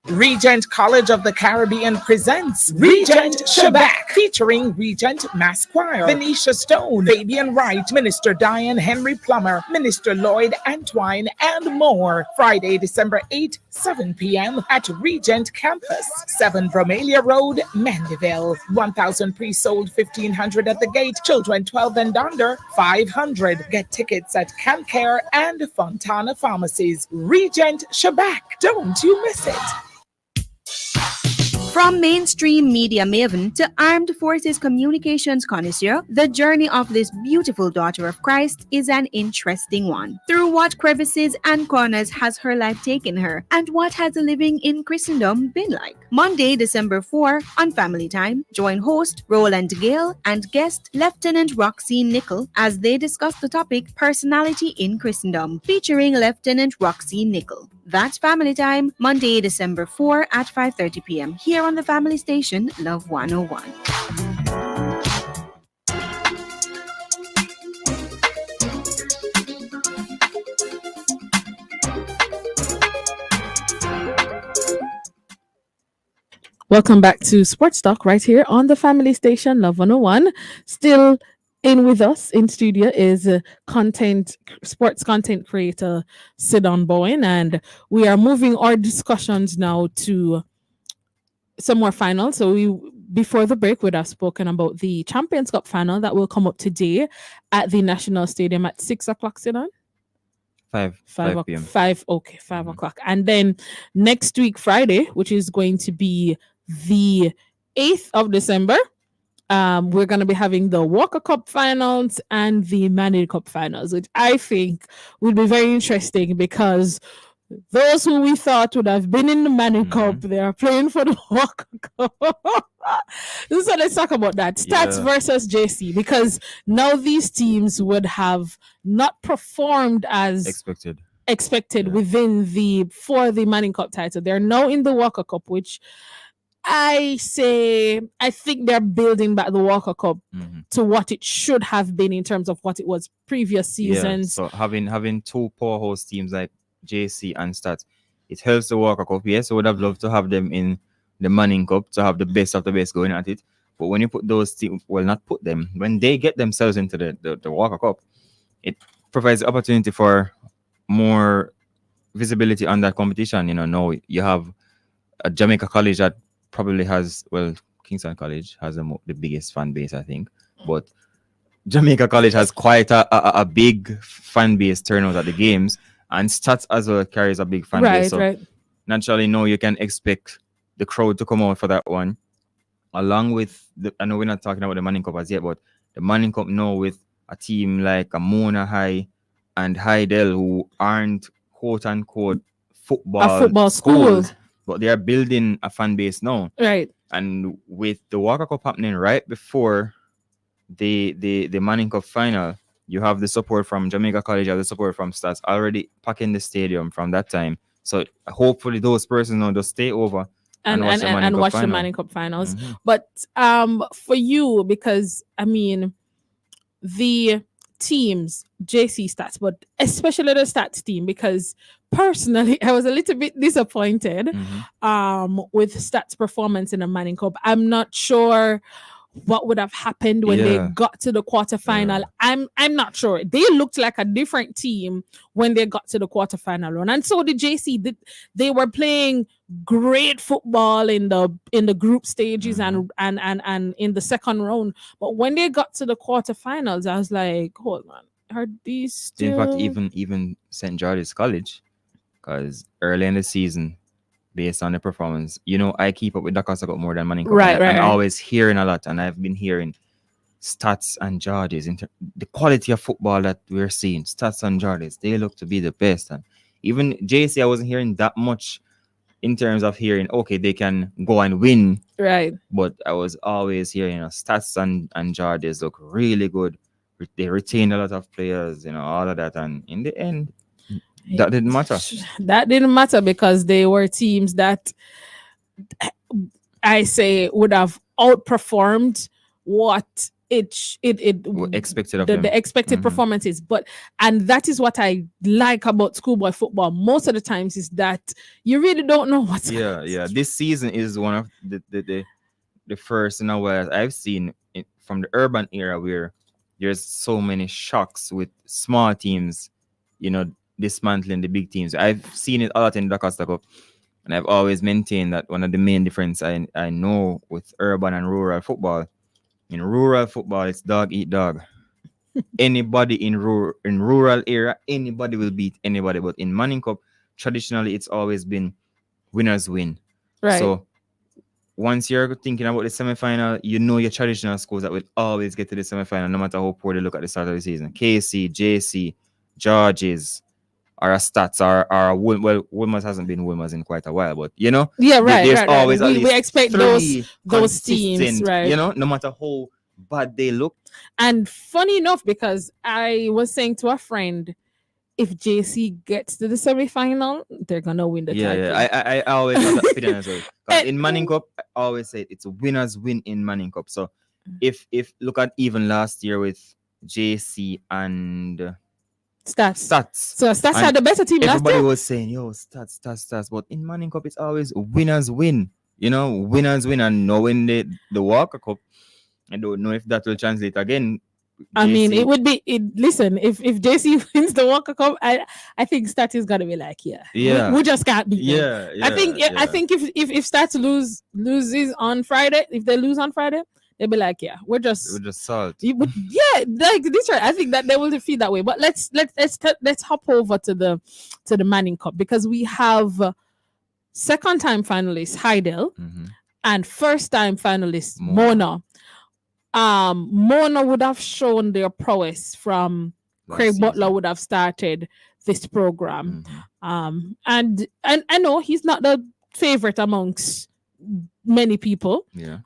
Regent College of the Caribbean presents Regent Shabak, featuring Regent Mass Choir, Venetia Stone, Fabian Wright, Minister Diane Henry Plummer, Minister Lloyd Antwine, and more. Friday, December 8, 7 p.m. at Regent Campus, 7 Bromelia Road, Mandeville. 1,000 pre-sold, 1,500 at the gate. Children 12 and under, 500. Get tickets at CamCare and Fontana Pharmacies. Regent Shabak. Don't you miss it. From mainstream media maven to armed forces communications connoisseur, the journey of this beautiful daughter of Christ is an interesting one. Through what crevices and corners has her life taken her, and what has living in Christendom been like? Monday, December 4, on Family Time, join host Roland Gale and guest Lieutenant Roxy Nickel as they discuss the topic Personality in Christendom, featuring Lieutenant Roxy Nickel. That's Family Time, Monday, December 4 at 5:30 p.m. here on the family station, Love 101. Welcome back to Sports Talk right here on the family station, Love 101. Still in with us in studio is sports content creator Sidon Bowen, and we are moving our discussions now to some more finals. So before the break, we'd have spoken about the Champions Cup final that will come up today at the National Stadium at 6 o'clock, Sidon? 5 p.m. 5 o'clock. And then next week, Friday, which is going to be the 8th of December, we're going to be having the Walker Cup finals and the Manning Cup finals, which I think will be very interesting because those who we thought would have been in the Manning Cup, they are playing for the Walker Cup. So let's talk about that. Stats versus JC, because now these teams would have not performed as expected within for the Manning Cup title. They're now in the Walker Cup, which I think they're building back the Walker Cup to what it should have been in terms of what it was previous seasons. So having two powerhouse teams like JC and Stats, it helps the Walker Cup. Yes, I would have loved to have them in the Manning Cup to have the best of the best going at it. But when you put those teams, when they get themselves into the Walker Cup, it provides the opportunity for more visibility on that competition. Now you have a Jamaica College that probably has, Kingston College has the biggest fan base, I think. But Jamaica College has quite a big fan base turnout at the games, and Stats as well carries a big fan base. So naturally, now you can expect the crowd to come out for that one. Along with I know we're not talking about the Manning Cup as yet, but the Manning Cup now with a team like Mona High and Hydel, who aren't quote unquote football schools, but they are building a fan base now. Right. And with the Walker Cup happening right before the Manning Cup final, you have the support from Jamaica College, you have the support from Stats already packing the stadium from that time. So hopefully those persons now just stay over and watch the Manning Cup finals. But for you, because I mean the teams, JC Stats, but especially the Stats team, because personally I was a little bit disappointed with Stats performance in the Manning Cup. I'm not sure what would have happened when they got to the quarterfinal. I'm not sure. They looked like a different team when they got to the quarterfinal run, and so did JC. They were playing great football in the group stages and in the second round, but when they got to the quarterfinals, I was like, hold on, are these still... In fact, even St. George's College, because early in the season, based on the performance, I keep up with the Casa Cup more than Manning Cup. I'm always hearing a lot, and I've been hearing Stats and Georges, the quality of football that we're seeing. Stats and Georges, they look to be the best. And even JC, I wasn't hearing that much in terms of hearing, okay, they can go and win. Right. But I was always hearing, Stats and Georges look really good. They retain a lot of players, all of that. And in the end, That didn't matter. That didn't matter because they were teams that I say would have outperformed what Expected of them. the expected Mhm. performances. But and that is what I like about schoolboy football most of the times is that you really don't know what's Yeah. This season is one of the first in a while I've seen it from the urban era where there's so many shocks with small teams, dismantling the big teams. I've seen it a lot in the Costa Cup, and I've always maintained that one of the main difference I know with urban and rural football. In rural football, it's dog eat dog. Anybody in rural area, anybody will beat anybody. But in Manning Cup, traditionally, it's always been winners win. right. So once you're thinking about the semi-final, you know your traditional schools that will always get to the semi-final, no matter how poor they look at the start of the season. KC, JC, Georges, or a Stats, or Wilmers hasn't been Wilmers in quite a while, but Yeah, there's right. always at We least expect three those teams, consistent, right? no matter how bad they look. And funny enough, because I was saying to a friend, if JC gets to the semi-final, they're gonna win the title. I always have that opinion as well. 'Cause And- in Manning Cup, I always say it's winners win in Manning Cup. So if look at even last year with JC and Stats. So Stats and had the better team last everybody year. was saying, yo, stats. But in Manning Cup, it's always winners win. Winners win. And knowing the Walker Cup, I don't know if that will translate again. I mean, JC it would be. Listen, if JC wins the Walker Cup, I think Stats is gonna be like, we just can't beat them. I think if Stats loses on Friday, if they lose on Friday, they'll be like, we're just salt. Like this, right? I think that they will feel that way. But let's hop over to the Manning Cup because we have second time finalist Heidel and first time finalist Mona. Mona would have shown their prowess from Craig Butler would have started this program. And I know he's not the favorite amongst many people. Yeah.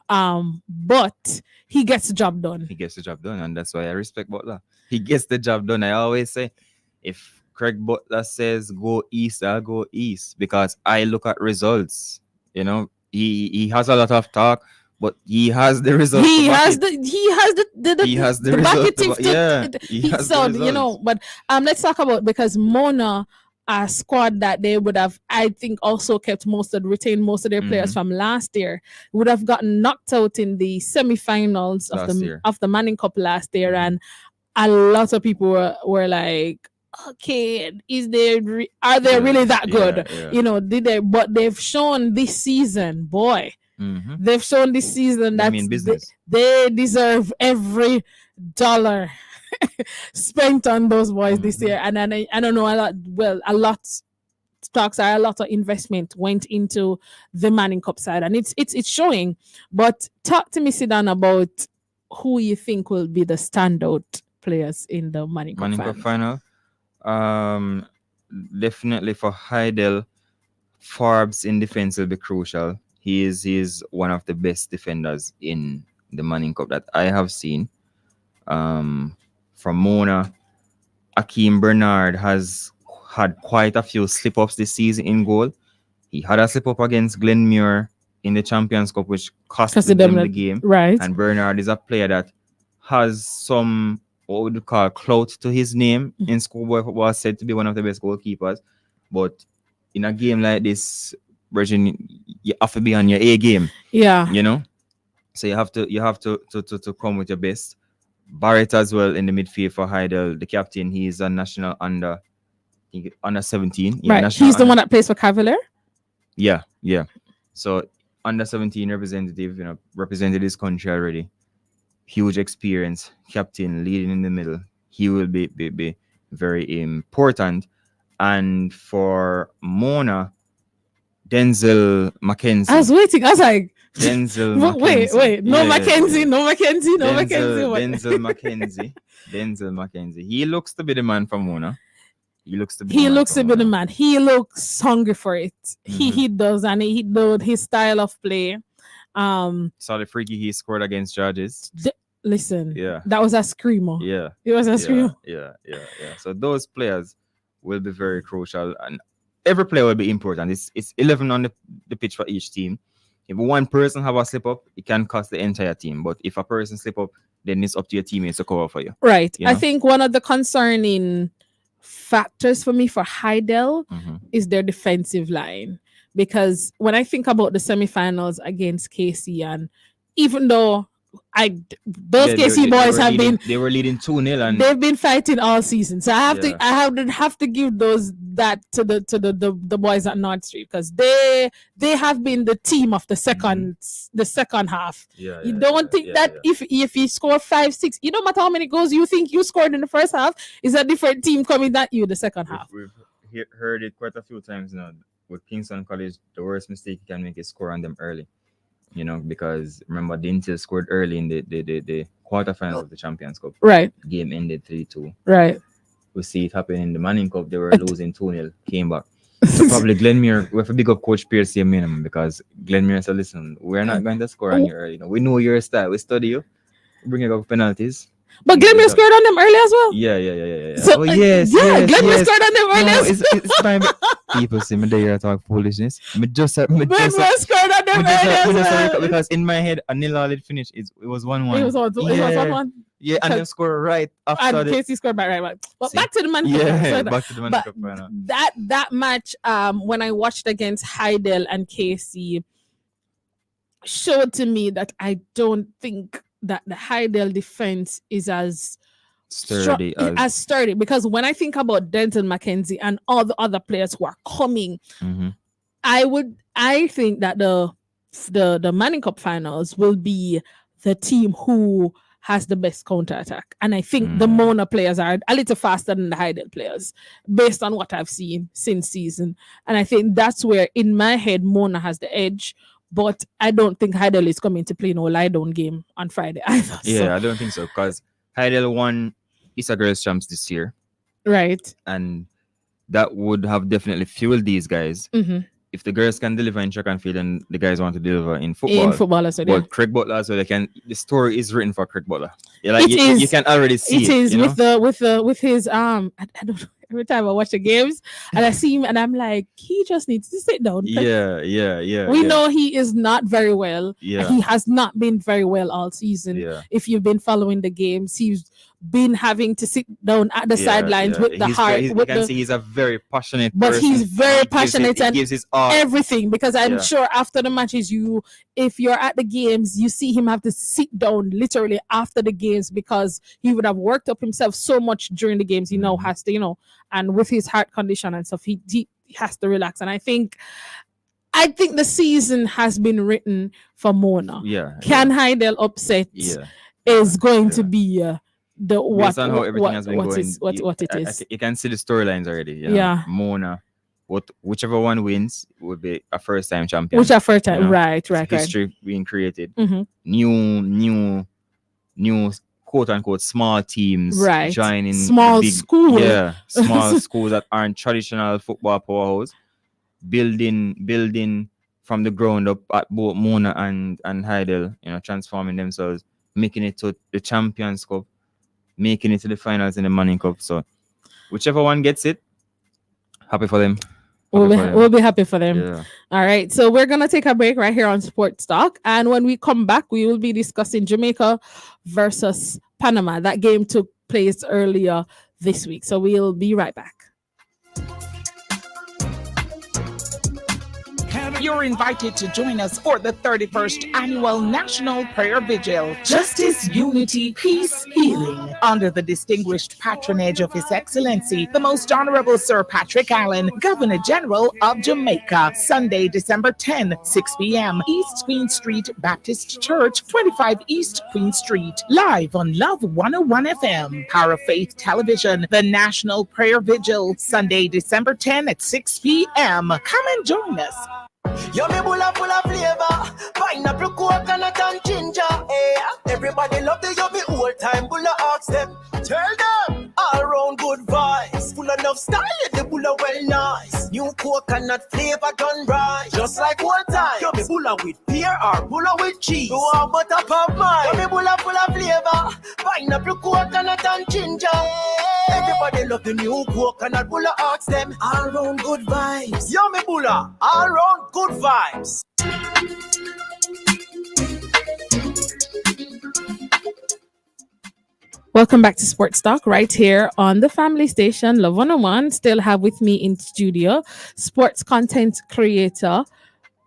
But he gets the job done. He gets the job done, and that's why I respect Butler. He gets the job done. I always say, if Craig Butler says go east, I'll go east because I look at results. He has a lot of talk, but he has the results. He has the results. But let's talk about because Mona, a squad that they would have, I think, also retained most of their players from last year, would have gotten knocked out in the semi-finals of the Manning Cup last year, and a lot of people were like, okay, are they really that good? Did they? But they've shown this season, boy. They've shown this season that they deserve every dollar spent on those boys this year. And I don't know a lot stocks are a lot of investment went into the Manning Cup side, and it's showing. But talk to me, Sidan, about who you think will be the standout players in the Manning Cup final. Definitely for Heidel, Forbes in defense will be crucial. He is one of the best defenders in the Manning Cup that I have seen. From Mona, Akeem Bernard has had quite a few slip-ups this season in goal. He had a slip-up against Glenmuir in the Champions Cup, which cost them the game. Right. And Bernard is a player that has some, what would you call, clout to his name in schoolboy football, said to be one of the best goalkeepers. But in a game like this, Virgin, you have to be on your A game. Yeah. So you have to come with your best. Barrett as well in the midfield for Heidel, the captain. He is a national under 17. Right. He's the one that plays for Cavalier. Yeah. So under 17 representative, represented his country already. Huge experience, captain, leading in the middle. He will be very important. And for Mona, Denzel McKenzie. I was waiting. I was like, Denzel McKenzie. Wait. No McKenzie. Denzel McKenzie. He looks to be the man from Mona. He looks to be the man. He looks hungry for it. He does, and he knows his style of play. Saw the freaky he scored against Georges. Listen, that was a screamer. Yeah, it was a screamer. Yeah. So those players will be very crucial, and every player will be important. It's 11 on the pitch for each team. If one person have a slip up, it can cost the entire team. But if a person slip up, then it's up to your teammates to cover for you. Right. You I know? think one of the concerning factors for me for Heidel is their defensive line. Because when I think about the semifinals against KC, and even though those KC boys they were leading 2-0 and they've been fighting all season, so I have to give that to the boys at North Street, because they have been the team of the second half. You don't think that if you score 5-6, you don't matter how many goals you think you scored in the first half, is a different team coming at you the second half. We've heard it quite a few times now. With Kingston College, the worst mistake you can make is score on them early. You know, because remember, Dintel scored early in the quarterfinals of the Champions Cup. Right. Game ended 3-2. Right. We see it happen in the Manning Cup. They were losing 2-0, came back. So probably Glenmuir, we have to big up Coach Pierce here minimum, because Glenmuir said, listen, we're not going to score on you early. You know, we know your style. We study you. Bring up penalties. But Glenmuir scored on them early as well. Yeah. So, Glenmuir scored on them early as well. It's fine. People see me there talk foolishness. Glenmuir scored on them early as well. Because in my head, a nil all it finished. It was 1-1. It was 1-1. Yeah, and then score right after. And Casey scored back right. But See? back to the man. Back to the man. That match, when I watched against Heidel and Casey, showed to me that I don't think that the Heidel defense is as sturdy, because when I think about Denton McKenzie and all the other players who are coming, I think that the Manning Cup finals will be the team who has the best counter attack, and I think the Mona players are a little faster than the Heidel players based on what I've seen since season, and I think that's where in my head Mona has the edge. But I don't think Heidel is coming to play no lie-down game on Friday either. Yeah, I don't think so, because Heidel won Easter Girls Champs this year. Right. And that would have definitely fueled these guys. If the girls can deliver in track and field, and the guys want to deliver in football. In football as well, But Craig Butler as well, the story is written for Craig Butler. Yeah, like you can already see it. It is, you know? with his I don't know. Every time I watch the games and I see him and I'm like, he just needs to sit down. Yeah. We know he is not very well. Yeah. He has not been very well all season. Yeah. If you've been following the games, he's been having to sit down at the sidelines with the heart. You can see he's a very passionate but person. He's very passionate and gives his all. Everything, because I'm sure after the matches, if you're at the games, you see him have to sit down literally after the games, because he would have worked up himself so much during the games. He now has to, and with his heart condition and stuff, he has to relax. And I think the season has been written for Mona. Yeah. Can Heidel upset? Yeah. Is going to be based on how everything has been going. What it is. You can see the storylines already. Yeah. Mona. Whichever one wins would be a first-time champion. Which a first time, right. History being created. New quote-unquote small teams joining small schools. Yeah, small schools that aren't traditional football powerhouse. Building from the ground up at both Mona and Heidel, transforming themselves, making it to the Champions Cup, making it to the finals in the Manning Cup. So whichever one gets it, happy for them. We'll be happy for them. Yeah. All right. So we're going to take a break right here on Sports Talk. And when we come back, we will be discussing Jamaica versus Panama. That game took place earlier this week. So we'll be right back. You're invited to join us for the 31st Annual National Prayer Vigil, Justice, Unity, Peace, Healing, under the distinguished patronage of His Excellency, the Most Honorable Sir Patrick Allen, Governor General of Jamaica, Sunday, December 10, 6 p.m., East Queen Street Baptist Church, 25 East Queen Street, live on Love 101 FM, Power of Faith Television, the National Prayer Vigil, Sunday, December 10 at 6 p.m. Come and join us. Yummy full of flavor, pineapple, coconut and ginger. Everybody love the yummy old time bulla. Ask them, tell them all round good vibes, full of love style, the bulla well nice. New coconut flavor done right. Just like one time. You me bulla with pear or bulla with cheese. You want butter pop mine. You me bulla full of flavor. Pineapple, coconut and ginger. Everybody love the new coconut bulla. Ask them all round good vibes. You me bulla, all round good vibes. Welcome back to Sports Talk right here on the family station, Love 101. Still have with me in studio sports content creator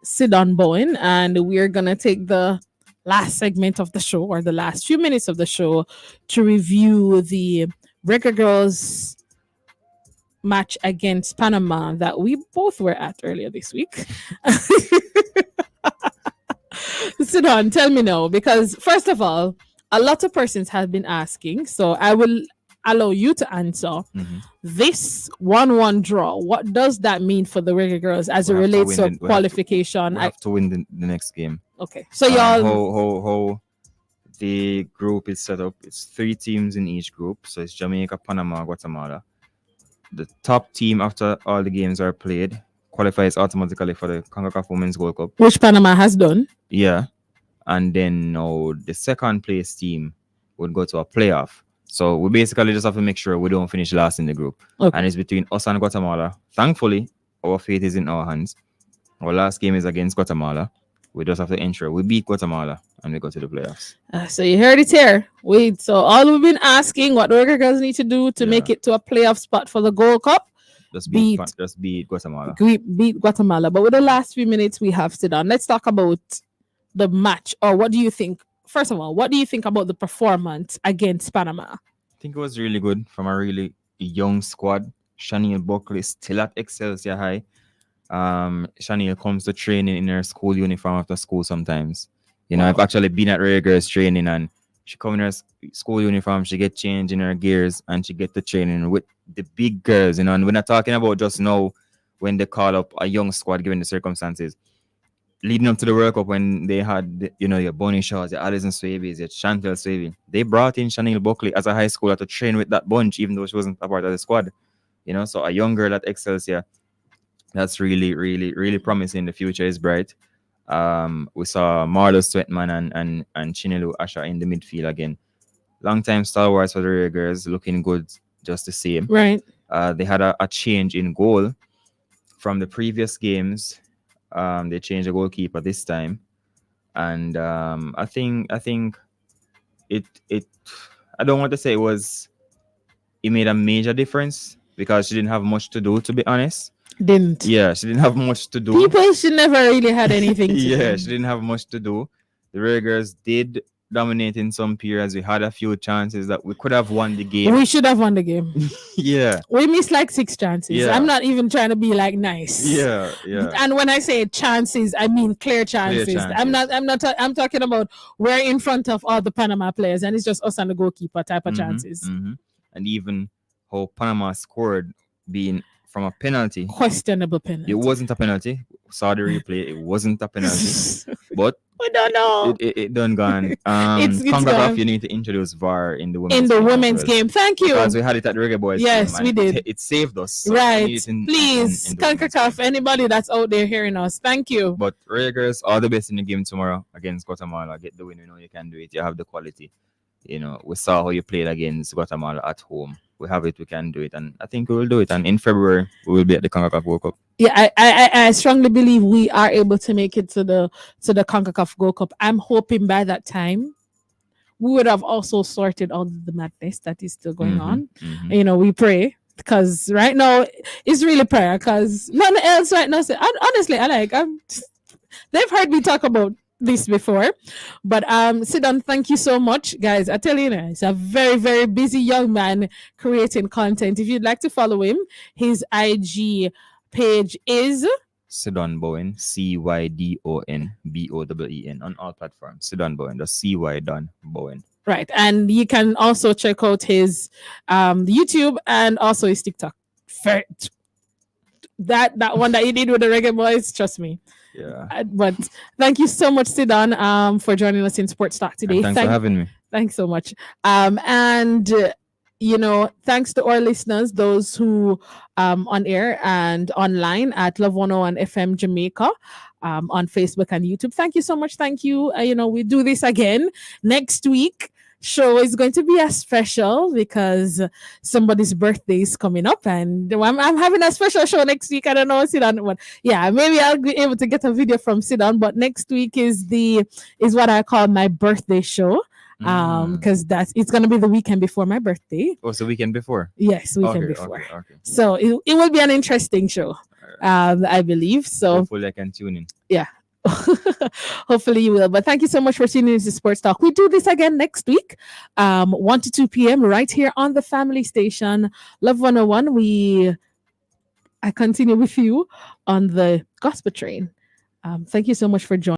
Sidon Bowen, and we're gonna take the last segment of the show or the last few minutes of the show to review the Reggae Girls match against Panama that we both were at earlier this week. Sidon, tell me now, because first of all, a lot of persons have been asking, so I will allow you to answer. This 1-1 draw, what does that mean for the Reggae Girls as it relates to qualification? We have to win the next game. Okay, so y'all, how the group is set up, it's 3 teams in each group, so it's Jamaica, Panama, Guatemala. The top team after all the games are played qualifies automatically for the CONCACAF Women's Gold Cup, which Panama has done. Yeah. And then now the second place team would go to a playoff. So we basically just have to make sure we don't finish last in the group. Okay. And it's between us and Guatemala. Thankfully, our fate is in our hands. Our last game is against Guatemala. We just have to ensure we beat Guatemala and we go to the playoffs. So you heard it here. So all we've been asking, what the Reggae Girls need to do to make it to a playoff spot for the Gold Cup? Just beat Guatemala. Beat Guatemala. But with the last few minutes we have sit down, let's talk about the match, or what do you think? First of all, what do you think about the performance against Panama? I think it was really good from a really young squad. Shaniel Buckley still at Excelsior High. Shaniel comes to training in her school uniform after school sometimes. You know, I've actually been at Reggae Girls training, and she come in her school uniform, she get changed in her gears, and she get to training with the big girls. You know, and we're not talking about just now when they call up a young squad given the circumstances. Leading up to the World Cup, when they had, your Bonnie Shaws, your Alison Swabies, your Chantel Swavey, they brought in Shaniel Buckley as a high schooler to train with that bunch, even though she wasn't a part of the squad. So a young girl at Excelsior, that's really, really, really promising. The future is bright. We saw Marlo Sweatman and Chinelu Asha in the midfield again. Long-time stalwarts for the Reggae Girls, looking good just the same. Right. They had a change in goal from the previous games. They changed the goalkeeper this time, and I think it I don't want to say it made a major difference because she didn't have much to do, to be honest. She didn't have much to do. She never really had anything to do. She didn't have much to do. The Reggae Girls did dominate in some periods. We had a few chances that we could have won the game. We should have won the game. We missed like 6 chances. I'm not even trying to be like nice. And when I say chances, I mean clear chances. I'm talking about we're in front of all the Panama players and it's just us and the goalkeeper type of chances. And even how Panama scored being from a penalty. Questionable penalty. It wasn't a penalty. Saw the replay. It wasn't a penalty. But we don't know. It done gone. It's CONCACAF, you need to introduce VAR in the women's game. Thank you. Because we had it at Reggae Boys. Yes, we did. It saved us. So right. Please, CONCACAF, anybody that's out there hearing us, thank you. But Reggae Girls, all the best in the game tomorrow against Guatemala. Get the win. You know you can do it. You have the quality. We saw how you played against Guatemala at home. We have it, we can do it, and I think we will do it. And in February, we will be at the CONCACAF Gold Cup. Yeah, I strongly believe we are able to make it to the CONCACAF Gold Cup. I'm hoping by that time we would have also sorted all the madness that is still going on. We pray, because right now it's really prayer, because nothing else right now. Honestly, they've heard me talk about this before, but Sidon, thank you so much, guys. I tell you, he's a very, very busy young man creating content. If you'd like to follow him, his IG page is Sidon Bowen, CYDON BOWEN on all platforms. Sidon Bowen, the CY Don Bowen. Right, and you can also check out his YouTube and also his TikTok. That one that you did with the Reggae Boys, trust me. Yeah. But thank you so much, Sidon, for joining us in Sports Talk today. And thanks for having me. Thanks so much. And thanks to our listeners, those who on air and online at Love 101 FM Jamaica, on Facebook and YouTube. Thank you so much. Thank you. We do this again next week. Show is going to be a special because somebody's birthday is coming up, and I'm having a special show next week. I don't know, Sidan, but yeah, maybe I'll be able to get a video from Sidan. But next week is what I call my birthday show. Because it's gonna be the weekend before my birthday. Oh, so weekend before? Yes, weekend before. Okay. So it will be an interesting show, I believe. So hopefully I can tune in. Yeah. Hopefully you will. But thank you so much for tuning into Sports Talk. We do this again next week, 1 to 2 p.m. right here on the family station, Love 101. I continue with you on the gospel train. Thank you so much for joining.